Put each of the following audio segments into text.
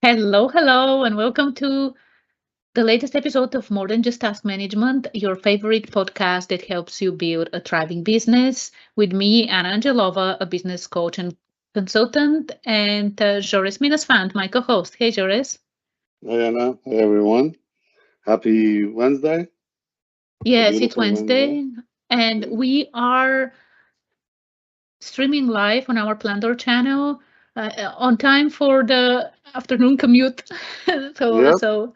Hello, and welcome to the latest episode of More Than Just Task Management, your favorite podcast that helps you build a thriving business. With me, Anna Angelova, a business coach and consultant, and Jores Minasfant, my co host. Hey, Jores. Hi Anna, hi everyone. Happy Wednesday. It's a Yes, it's beautiful Wednesday. Wednesday, and Yeah. we are streaming live on our Plantor channel on time for the afternoon commute. so, Yep. so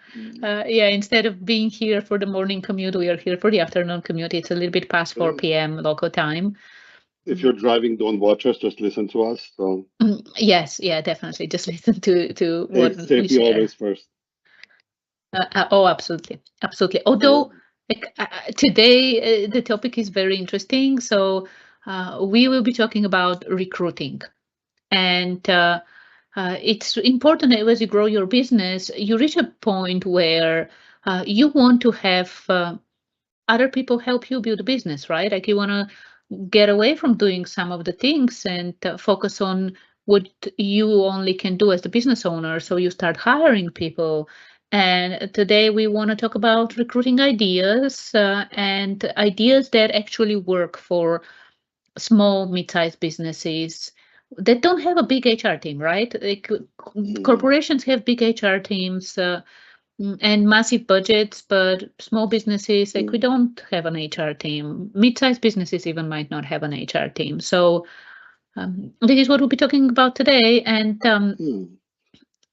yeah, instead of being here for the morning commute, we are here for the afternoon commute. It's a little bit past Yeah. 4 p.m. local time. If Mm, you're driving, don't watch us, just listen to us. So yes, yeah, definitely. Just listen to what we safety share. always first. Oh, absolutely, absolutely. Yeah. Although, today the topic is very interesting. So we will be talking about recruiting. And it's important that as you grow your business, you reach a point where you want to have other people help you build a business, right? Like you want to get away from doing some of the things and focus on what you only can do as the business owner. So you start hiring people. And today we want to talk about recruiting ideas and ideas that actually work for small, mid-sized businesses that don't have a big HR team, right? Like Mhm. corporations have big HR teams and massive budgets, but small businesses, like we Mhm. don't have an HR team. Mid-sized businesses even might not have an HR team. So this is what we'll be talking about today. And Mhm.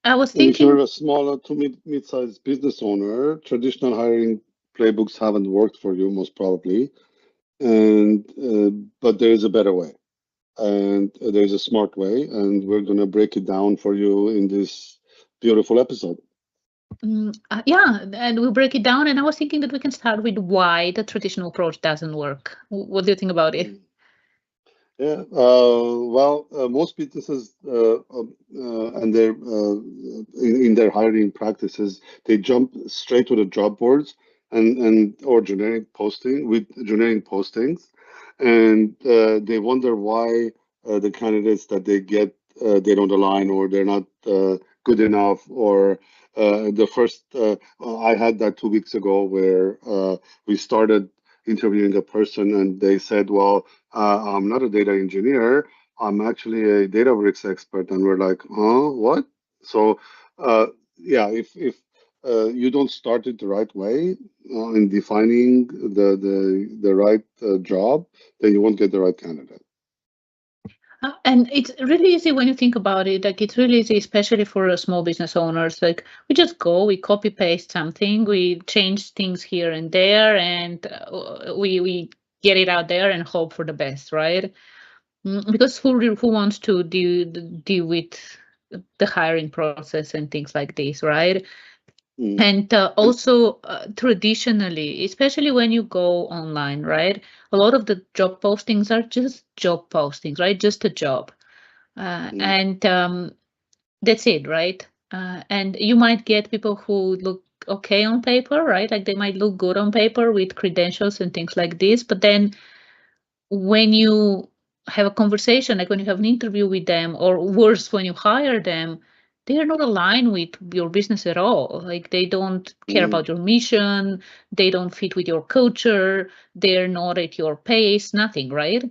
I was And if you're thinking, a smaller to mid-sized business owner, traditional hiring playbooks haven't worked for you, most probably. And but there is a better way, and there's a smart way, and we're gonna break it down for you in this beautiful episode. yeah, and we'll break it down. And I was thinking that we can start with why the traditional approach doesn't work. What do you think about it? Yeah, most businesses and in their hiring practices, they jump straight to the job boards and or generic posting with generic postings, and they wonder why the candidates that they get they don't align or they're not good enough or the first I had that 2 weeks ago where we started interviewing a person and they said, well, I'm not a data engineer. I'm actually a Databricks expert. And we're like, huh, what? So, yeah, if you don't start it the right way in defining the right job, then you won't get the right candidate. And it's really easy when you think about it. Like it's really easy, especially for small business owners. Like we just go, we copy paste something, we change things here and there, and we get it out there and hope for the best, right? Because who wants to deal with the hiring process and things like this, right? Mm. And And also, traditionally, especially when you go online, right? A lot of the job postings are just job postings, right? Just a job. mm, And that's it, right? And you might get people who look okay on paper, right? Like they might look good on paper with credentials and things like this. But then when you have a conversation, like when you have an interview with them, or worse, when you hire them, they are not aligned with your business at all. Like they don't care mm, about your mission, they don't fit with your culture, they're not at your pace, nothing, right?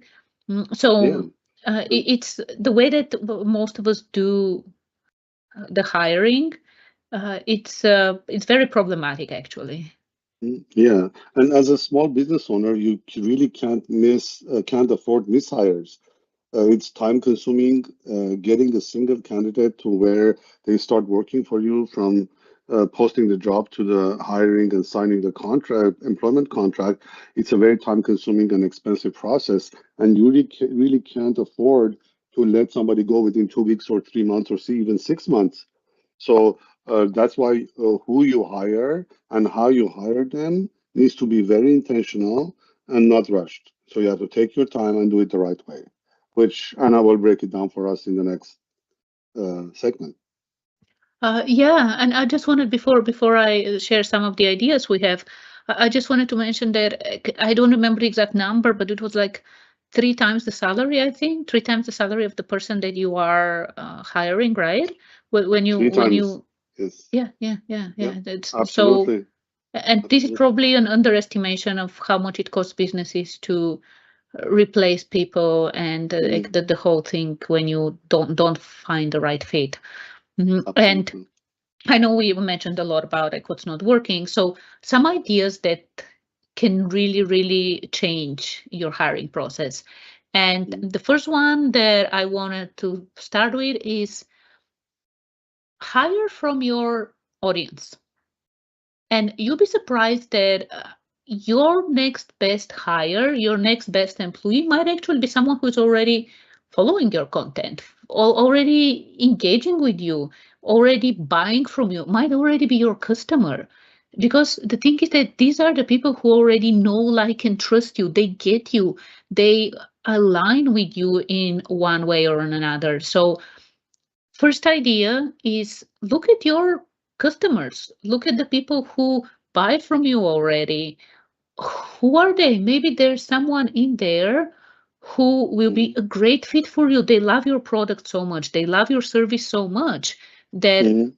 yeah. So And it's the way that most of us do the hiring. It's very problematic, actually. yeah, and as a small business owner, you really can't afford mishires. It's time consuming getting a single candidate to where they start working for you from posting the job to the hiring and signing the contract, employment contract. It's a very time consuming and expensive process. And you really can't afford to let somebody go within 2 weeks or 3 months or see even 6 months. So that's why who you hire and how you hire them needs to be very intentional and not rushed. So you have to take your time and do it the right way, which Anna will break it down for us in the next segment. Yeah, and I just wanted before I share some of the ideas we have, I just wanted to mention that I don't remember the exact number, but it was like three times the salary, I think, three times the salary of the person that you are hiring, right? When you Three when you times. Yes. Yeah. Yeah. That's so, Absolutely. and this is Absolutely. probably an underestimation of how much it costs businesses to replace people and like Mm, the whole thing when you don't find the right fit. And absolutely. I know we mentioned a lot about like what's not working. So some ideas that can really change your hiring process. And Mm, the first one that I wanted to start with is hire from your audience. And you'll be surprised that your next best hire, your next best employee might actually be someone who's already following your content, already engaging with you, already buying from you, might already be your customer. Because the thing is that these are the people who already know, like, and trust you. They get you, they align with you in one way or another. So first idea is look at your customers, look at the people who buy from you already. Who are they? Maybe there's someone in there who will be mm, a great fit for you. They love your product so much, they love your service so much that mm,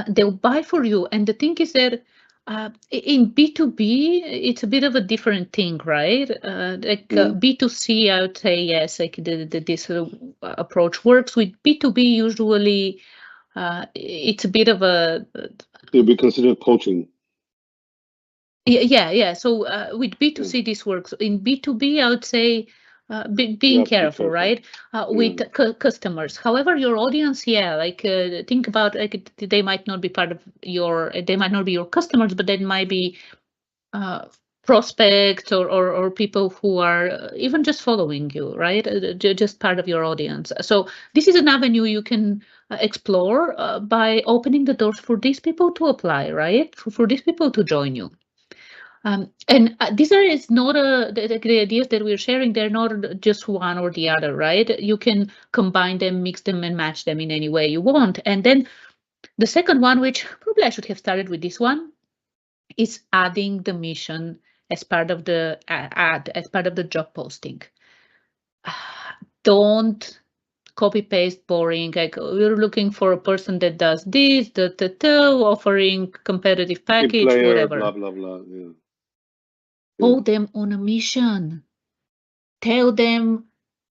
they'll buy for you. And the thing is that in B2B, it's a bit of a different thing, right? mm. B2C, I would say yes, like this approach works. With B2B, usually it's a bit of a It'll be considered coaching. yeah. So with Yeah. B2C, this works. In B2B, I would say You being have to be careful, careful. right? Yeah. With customers. However, your audience, yeah, like think about like they might not be part of your, they might not be your customers, but they might be uh, prospects or people who are even just following you, right? Just part of your audience. So this is an avenue you can explore by opening the doors for these people to apply, right? For these people to join you. And these are it's not the ideas that we're sharing. They're not just one or the other, right? You can combine them, mix them, and match them in any way you want. And then the second one, which probably I should have started with this one, is adding the mission as part of the ad, as part of the job posting. Don't copy paste boring. Like we're looking for a person that does this, offering competitive Team package, player, blah whatever. blah blah. Yeah. Yeah. Hold them on a mission. Tell them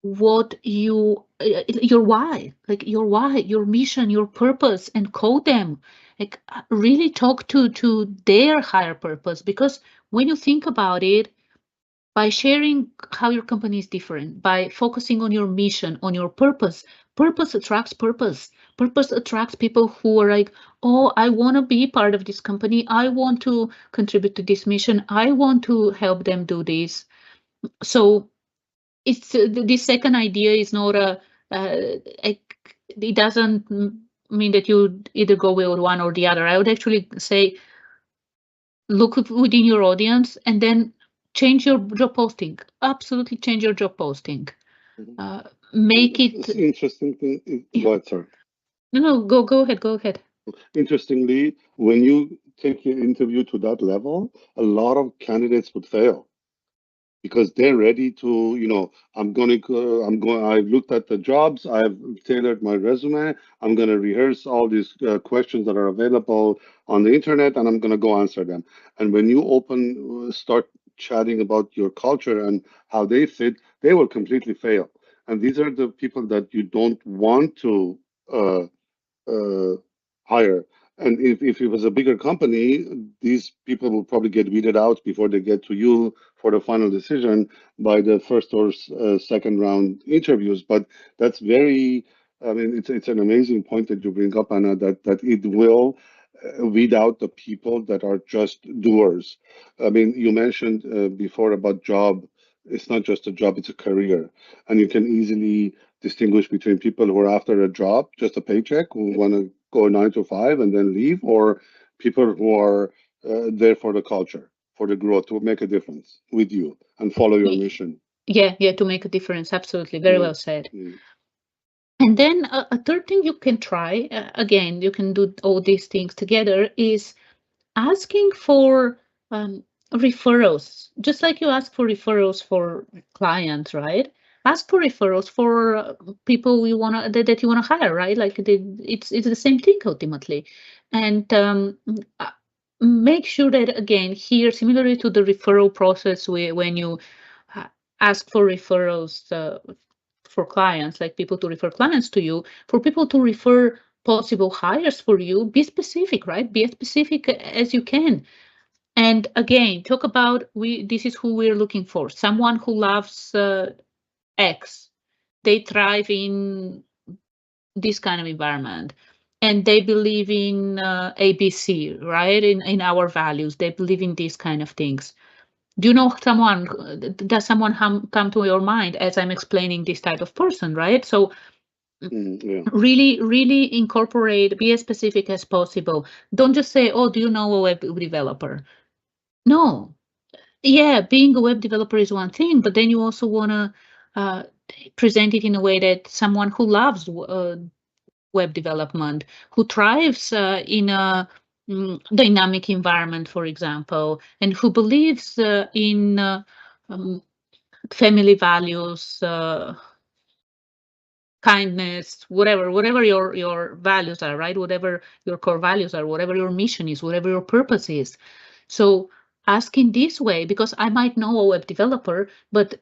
what your why, like your mission, your purpose, and code them. Like really talk to their higher purpose, because when you think about it, by sharing how your company is different, by focusing on your mission, on your purpose, purpose attracts purpose. Purpose attracts people who are like, oh, I want to be part of this company, I want to contribute to this mission, I want to help them do this. So it's this second idea is not it doesn't mean that you either go with one or the other. I would actually say look within your audience and then change your job posting. Absolutely change your job posting. Mhm. uh, make it It's interesting thing. yeah. Go ahead, sorry. No, go ahead. Interestingly, when you take your interview to that level, a lot of candidates would fail because they're ready to, I've looked at the jobs, I've tailored my resume, I'm going to rehearse all these questions that are available on the internet, and I'm going to go answer them. And when you start chatting about your culture and how they fit, they will completely fail. And these are the people that you don't want to uh, uh, higher. And if it was a bigger company, these people will probably get weeded out before they get to you for the final decision by the first or second round interviews. But that's very, I mean, it's an amazing point that you bring up, Anna, that it will weed out the people that are just doers. I mean, you mentioned before about job. It's not just a job, it's a career. And you can easily distinguish between people who are after a job, just a paycheck, who want to go 9 to 5 and then leave, or people who are there for the culture, for the growth, to make a difference with you and follow your mission. Yeah, to make a difference. Absolutely, very Yeah. well said. Yeah. And then a third thing you can try, again, you can do all these things together, is asking for referrals, just like you ask for referrals for clients, right? ask for referrals for people you want to that you want to hire, right? Like it's the same thing ultimately, and uh, make sure that again here, similarly to the referral process, when you uh, ask for referrals for clients, like people to refer clients to you, for people to refer possible hires for you, be specific, right? Be as specific as you can. And again, talk about this is who we're looking for. Someone who loves X. They thrive in this kind of environment. And they believe in ABC, right? In our values. They believe in these kind of things. Do you know someone, does someone come to your mind as I'm explaining this type of person, right? So Yeah. really, really incorporate, be as specific as possible. Don't just say, oh, do you know a web developer? No. Yeah, being a web developer is one thing, but then you also want to uh, present it in a way that someone who loves web development, who thrives in a dynamic environment, for example, and who believes in um, family values, kindness, whatever your values are, right? Whatever your core values are, whatever your mission is, whatever your purpose is. So ask in this way, because I might know a web developer, but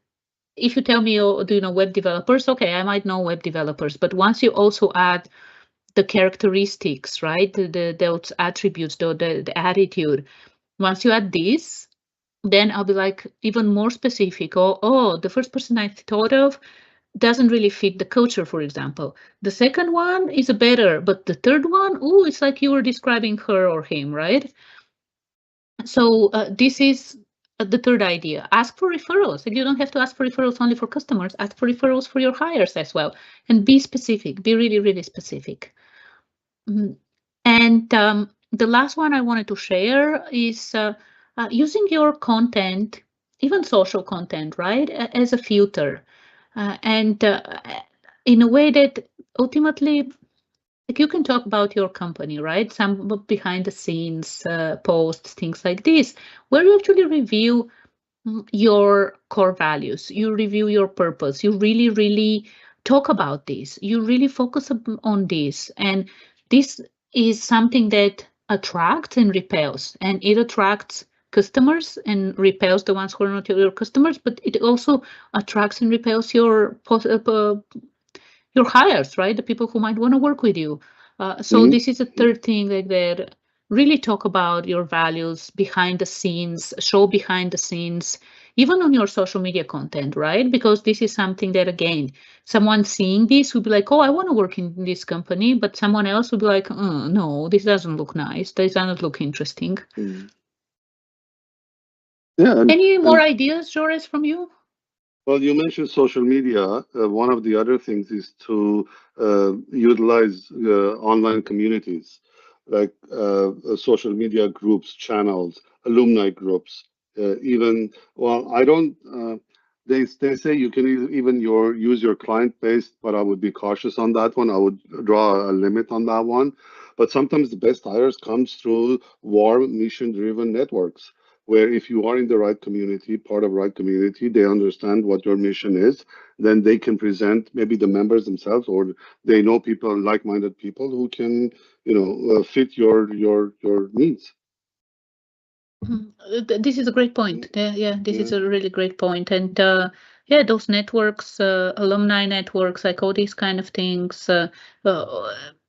if you tell me, oh, do you know web developers? Okay, I might know web developers, but once you also add the characteristics, right? Those attributes, the attitude. Once you add this, then I'll be like even more specific. Oh, the first person I thought of doesn't really fit the culture, for example. The second one is a better, but the third one, oh, it's like you were describing her or him, right? So this is the third idea. Ask for referrals. And you don't have to ask for referrals only for customers. Ask for referrals for your hires as well. And be specific. Be really, really specific. Mhm. And the last one I wanted to share is using your content, even social content, right, as a filter, and in a way that ultimately, like you can talk about your company, right? Some behind the scenes posts, things like this, where you actually review your core values, you review your purpose, you really, really talk about this, you really focus on this. And this is something that attracts and repels, and it attracts customers and repels the ones who are not your customers, but it also attracts and repels your hires, right? The people who might want to work with you. So Hmm. this is a third thing, like that. Really talk about your values behind the scenes, show behind the scenes, even on your social media content, right? Because this is something that, again, someone seeing this would be like, oh, I want to work in this company, but someone else would be like, no, this doesn't look nice. This doesn't look interesting. Mm. Yeah, Any more and ideas, Joris, from you? well, you mentioned social media. One of the other things is to utilize online communities like social media groups, channels, alumni groups. Even well, I don't. They say you can even use your client base, but I would be cautious on that one. I would draw a limit on that one. But sometimes the best hires comes through warm, mission-driven networks where if you are in the right community, part of right community, they understand what your mission is, then they can present maybe the members themselves, or they know people, like-minded people who can, fit your needs. This is a great point. Yeah, this is Yeah. a really great point. And yeah, those networks, alumni networks, like all these kind of things.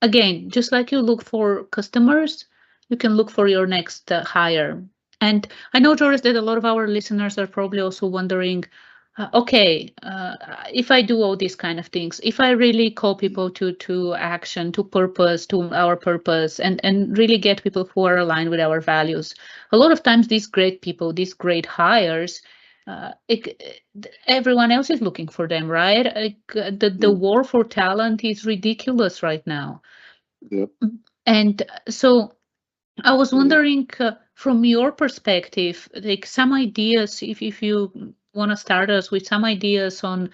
Again, just like you look for customers, you can look for your next hire. And I know, Joris, that a lot of our listeners are probably also wondering, okay, if I do all these kind of things, if I really call people to action, to purpose, to our purpose, and really get people who are aligned with our values, a lot of times these great people, these great hires, everyone else is looking for them, right? The Mm. war for talent is ridiculous right now. Yep. And so I was Mm. wondering, from your perspective, like some ideas, if you want to start us with some ideas on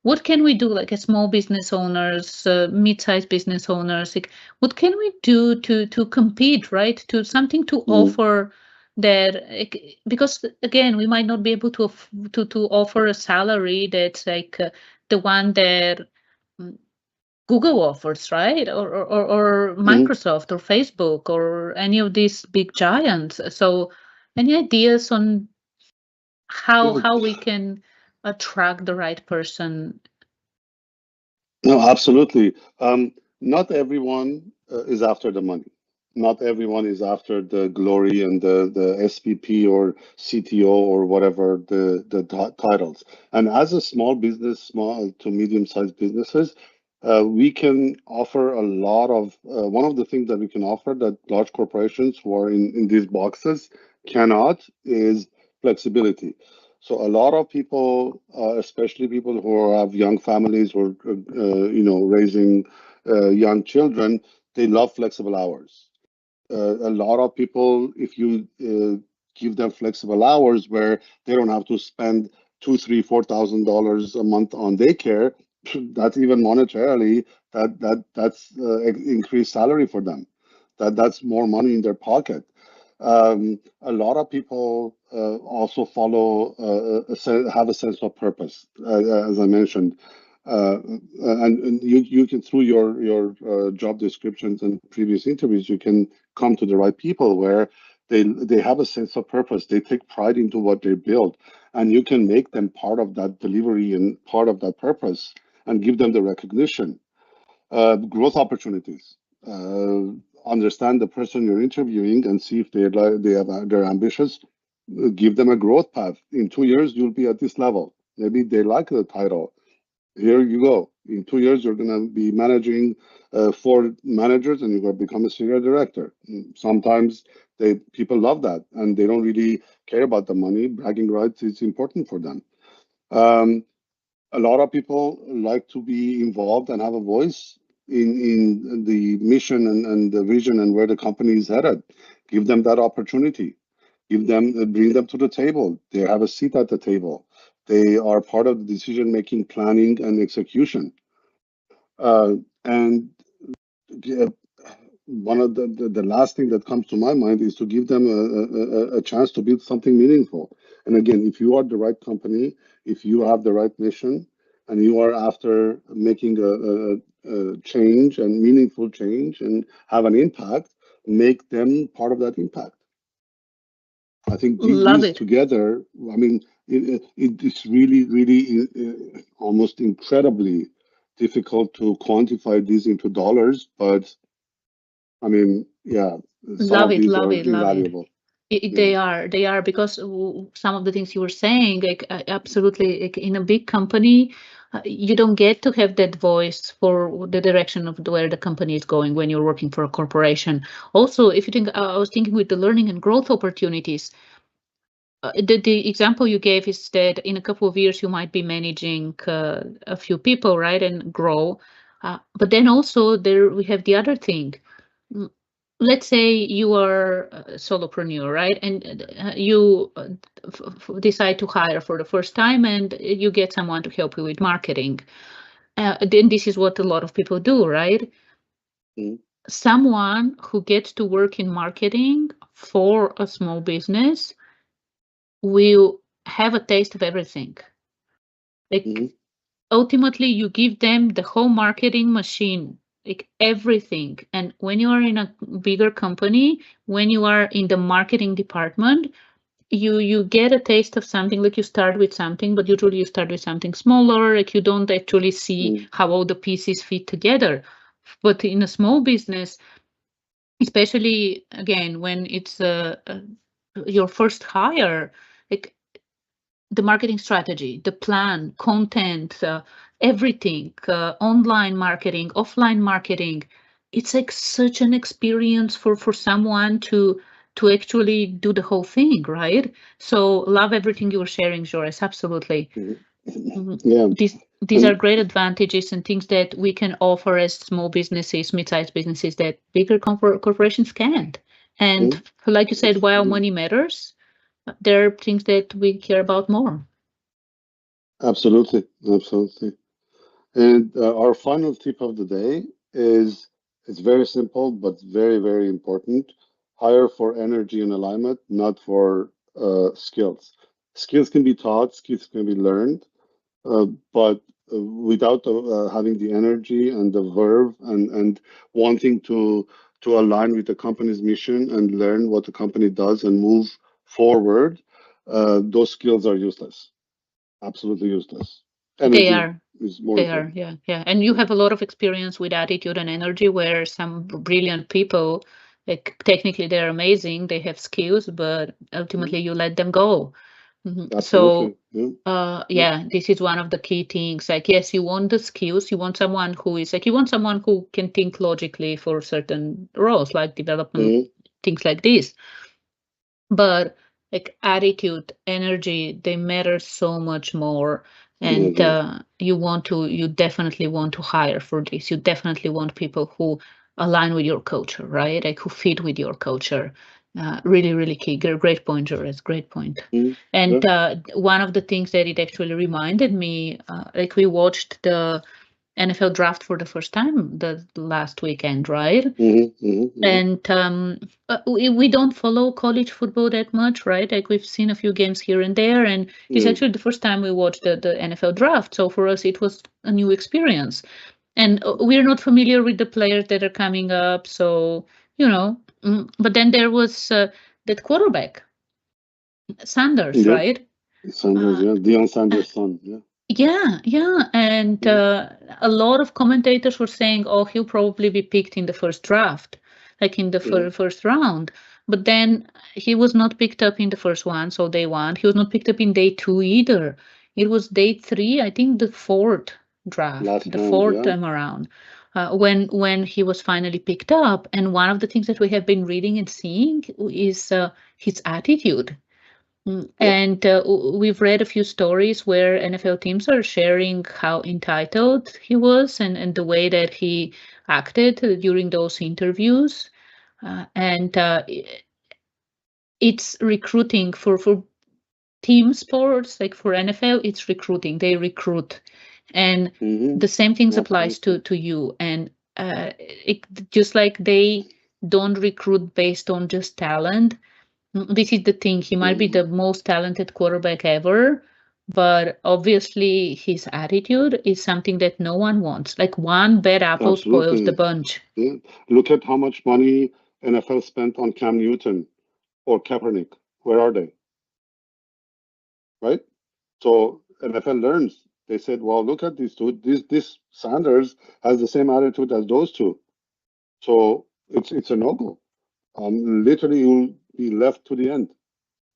what can we do, like as small business owners, mid-sized business owners, like what can we do to compete, right? To something to Mm. offer that, because again, we might not be able to to offer a salary that's like the one that mm, Google offers, right? Or Hmm. Microsoft or Facebook or any of these big giants. So, any ideas on Yeah. how we can attract the right person? No, absolutely. Not everyone is after the money. Not everyone is after the glory and the SVP or CTO or whatever the titles. And as a small business, small to medium-sized businesses, we can offer a lot of one of the things that we can offer that large corporations who are in these boxes cannot is flexibility. So a lot of people, especially people who have young families or raising young children, they love flexible hours. A lot of people, if you give them flexible hours where they don't have to spend two, three, $4,000 a month on daycare, that's even monetarily that's increased salary for them. That's more money in their pocket. A lot of people also follow have a sense of purpose, as I mentioned. And you can through your job descriptions and previous interviews, you can come to the right people where they have a sense of purpose. They take pride into what they build, and you can make them part of that delivery and part of that purpose, and give them the recognition. Growth opportunities. Understand the person you're interviewing and see if they're ambitious. Give them a growth path. In 2 years, you'll be at this level. Maybe they like the title. Here you go. In 2 years, you're going to be managing four managers, and you're going to become a senior director. Sometimes people love that, and they don't really care about the money. Bragging rights is important for them. Um, a lot of people like to be involved and have a voice in the mission and the vision and where the company is headed. Give them that opportunity. Bring them to the table. They have a seat at the table. They are part of the decision making, planning, and execution. And uh, one of the last thing that comes to my mind is to give them a chance to build something meaningful. And again, if you are the right company, if you have the right mission, and you are after making a change and meaningful change and have an impact, make them part of that impact. I think Love these it. together, I mean, it's really, really almost incredibly difficult to quantify these into dollars, but I mean, yeah, some Love of it, these love are it, love it. invaluable. Yeah. They are because some of the things you were saying, like absolutely, like in a big company, you don't get to have that voice for the direction of where the company is going when you're working for a corporation. Also, if you think, I was thinking with the learning and growth opportunities, the example you gave is that in a couple of years you might be managing a few people, right, and grow. But then also there we have the other thing. Mm, Let's say you are a solopreneur, right, and you decide to hire for the first time, and you get someone to help you with marketing. Then this is what a lot of people do, right? Mm, Someone who gets to work in marketing for a small business will have a taste of everything. Like mm, ultimately, you give them the whole marketing machine, like everything. And when you are in a bigger company, when you are in the marketing department, you get a taste of something. Like you start with something, but usually you start with something smaller. Like you don't actually see mm, how all the pieces fit together. But in a small business, especially again when it's your first hire, like the marketing strategy, the plan, content, everything, online marketing, offline marketing. It's like such an experience for someone to actually do the whole thing, right? So love everything you were sharing, Joris. Absolutely. mm. Mhm. Yeah. These are And great advantages and things that we can offer as small businesses, mid-sized businesses that bigger corporations can't. And mm, like you said, while mm, money matters, there are things that we care about more. absolutely. Absolutely. And our final tip of the day is it's very simple, but very, very important. Hire for energy and alignment, not for skills. Skills can be taught, skills can be learned, but without having the energy and the verve and wanting to align with the company's mission and learn what the company does and move forward, those skills are useless. Absolutely useless. They Energy are. is more They are, important. yeah, yeah. And you Yeah. have a lot of experience with attitude and energy where some brilliant people, like technically they're amazing, they have skills, but Mm, ultimately you let them go. So, absolutely. Yeah. Yeah. yeah, this is one of the key things. Like, yes, you want the skills, you want someone who is like, you want someone who can think logically for certain roles, like development, Mm, things like this. But like attitude, energy, they matter so much more. And mhm, you definitely want to hire for this. You definitely want people who align with your culture, right? Like who fit with your culture. Really, really key. Great point, Jores. Great point. mm, And yeah. one of the things that it actually reminded me, like we watched the NFL draft for the first time the last weekend, right? Mhm, mhm, mhm, And we don't follow college football that much, right? Like we've seen a few games here and there, and this is mm, actually the first time we watched the NFL draft. So for us, it was a new experience, and we're not familiar with the players that are coming up. So but then there was that quarterback, Sanders, yeah. right? Sanders, Uh, yeah. Deion Sanders' son. Yeah. Yeah, yeah, and Mm, a lot of commentators were saying, "Oh, he'll probably be picked in the first draft, like in the mhm, first round." But then he was not picked up in the first one, so day one. He was not picked up in day two either. It was day three, I think, the fourth draft, last the round. fourth Yeah. time around, when he was finally picked up. And one of the things that we have been reading and seeing is his attitude. Yeah. And we've read a few stories where NFL teams are sharing how entitled he was and the way that he acted during those interviews. And it's recruiting for team sports, like for NFL, it's recruiting. They recruit. And Mm-hmm. the same things applies Absolutely. to you. And just like they don't recruit based on just talent, this is the thing. He might be Mm-hmm. the most talented quarterback ever, but obviously his attitude is something that no one wants. Like one bad apple spoils the Absolutely. bunch. Yeah. Look at how much money NFL spent on Cam Newton or Kaepernick. Where are they? Right? So NFL learns. They said, well, look at these two. This Sanders has the same attitude as those two. So it's a no-go. Literally, he will be left to the end.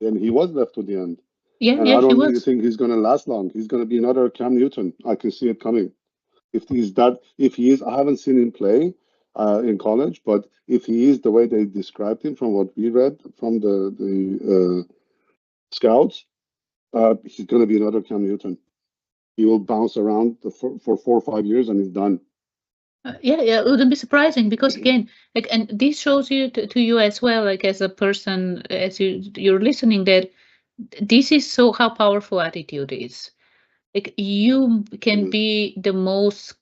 And he was left to the end. Yeah, And yeah, I he don't really was. think he's going to last long. He's going to be another Cam Newton. I can see it coming. If he is, I haven't seen him play in college, but if he is the way they described him from what we read from the scouts, he's going to be another Cam Newton. He will bounce around for 4 or 5 years and he's done. Yeah, yeah, it wouldn't be surprising because again, like, and this shows you to you as well, like as a person, as you're listening, that this is so how powerful attitude is. Like you can It be the most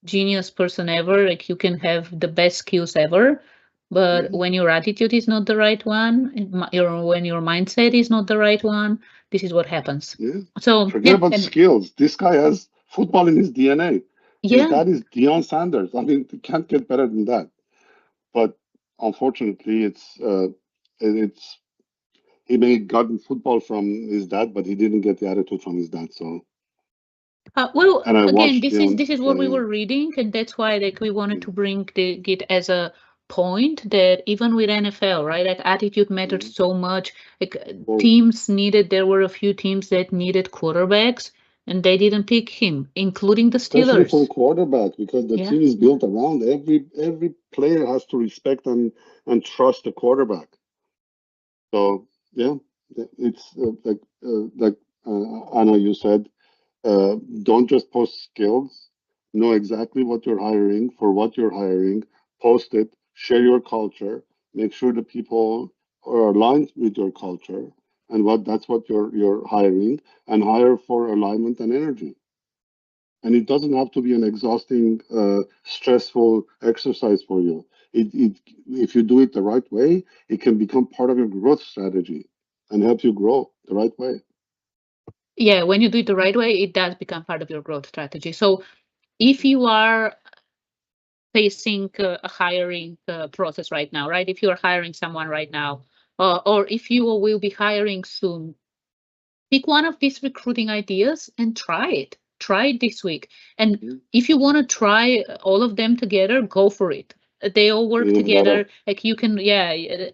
genius person ever, like you can have the best skills ever, but is. when your attitude is not the right one, when your mindset is not the right one, this is what happens. Yeah. So Forget yeah, about and skills. This guy has football in his DNA. His yeah. dad is Deion Sanders. I mean, you can't get better than that. But unfortunately, it's he may have gotten football from his dad, but he didn't get the attitude from his dad. So, Well, and I again, watched this is Deion this is what we play. were reading, and that's why like we wanted to Mm, bring it as a point that even with NFL, right, like attitude mattered mm, so much. Like or teams needed, there were a few teams that needed quarterbacks, and they didn't pick him, including the especially for a Steelers. quarterback, because the Yeah, team is yeah. built around every player has to respect and trust the quarterback. So yeah, it's Anna, you said, don't just post skills. Know exactly what you're hiring for what you're hiring. Post it. Share your culture. Make sure the people are aligned with your culture and that's what you're hiring, and hire for alignment and energy. And it doesn't have to be an exhausting, stressful exercise for you. If you do it the right way, it can become part of your growth strategy and help you grow the right way. yeah, when you do it the right way, it does become part of your growth strategy. So if you are facing a hiring process right now, right? If you are hiring someone right now, or if you will be hiring soon, pick one of these recruiting ideas and try it. Try it this week. And Mhm. if you want to try all of them together, go for it. They all work Even better. together. Like you can, yeah,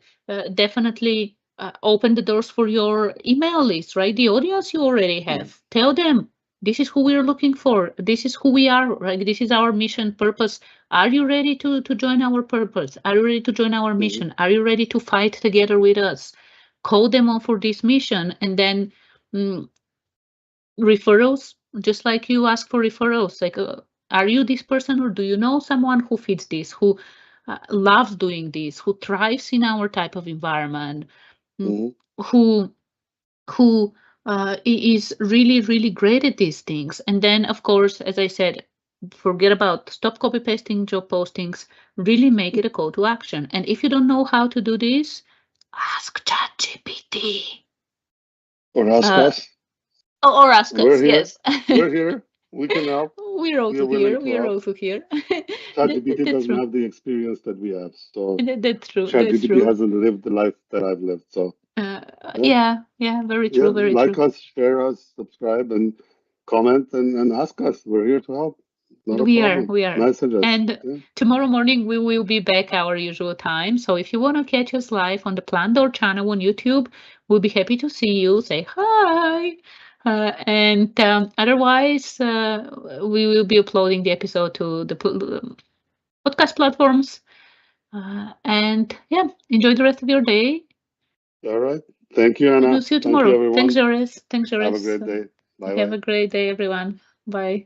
definitely open the doors for your email list, right? The audience you already Mhm. have. Tell them this is who we're looking for. This is who we are, right? This is our mission, purpose. Are you ready to join our purpose? Are you ready to join our Mhm. mission? Are you ready to fight together with us? Call them on for this mission, and then mm, referrals, just like you ask for referrals, like are you this person, or do you know someone who fits this, who loves doing this, who thrives in our type of environment, mm, Mhm. who who is really really great at these things. And then of course, as I said, forget about stop copy pasting job postings, really make it a call to action. And if you don't know how to do this, ask ChatGPT. Or ask uh, us. or ask We're us, here. yes. We're here. We can help. We're We also are willing here. to We are help. also here. ChatGPT That's doesn't true. have the experience that we have, so That's true. That's ChatGPT true. hasn't lived the life that I've lived. So Uh, yeah, yeah, yeah, very yeah. true. Very Like true. us, share us, subscribe, and comment and ask us. We're here to help. Not a We are. problem. We are. Message us. And Yeah. tomorrow morning we will be back our usual time. So if you want to catch us live on the Plant Door channel on YouTube, we'll be happy to see you. Say hi. And otherwise, we will be uploading the episode to the podcast platforms. And yeah, enjoy the rest of your day. All right. Thank you, And Anna. we'll see you Thank you, tomorrow. Thanks, everyone. Jores. Thanks, Have a Jores. great day. Bye Have bye. a great day, everyone. Bye.